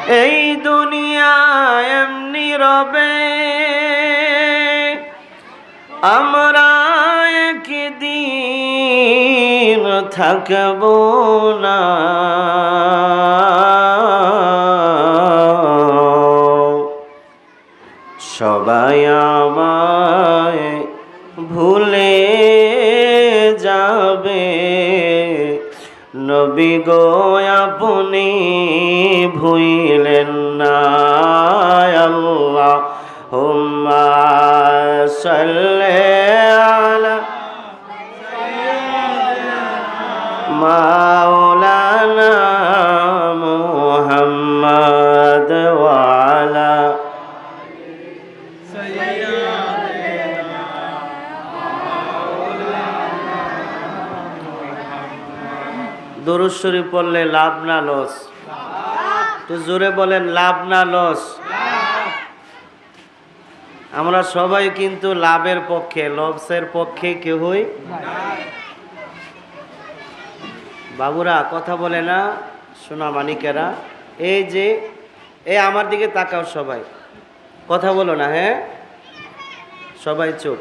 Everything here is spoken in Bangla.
এই দুনিয়ায় এমনি রবে, আমরা একদিন থাকব না। সবাই আমায় ভুলে যাবে, নবী গো আপনি ভুইলেন না। আল্লাহুম্মা সাল্লি আলা মাওলানা মুহাম্মদ ওয়া আলা দরুদ শরীফ পড়লে লাভ না লস? তো জোরে বলেন, লাভ না লস? আমরা সবাই কিন্তু লাভের পক্ষে, লসের পক্ষে কেউই। বাবুরা কথা বলে না, সোনা মানিকেরা, এই যে এই আমার দিকে তাকাও, সবাই কথা বলো না, হ্যাঁ সবাই চুপ।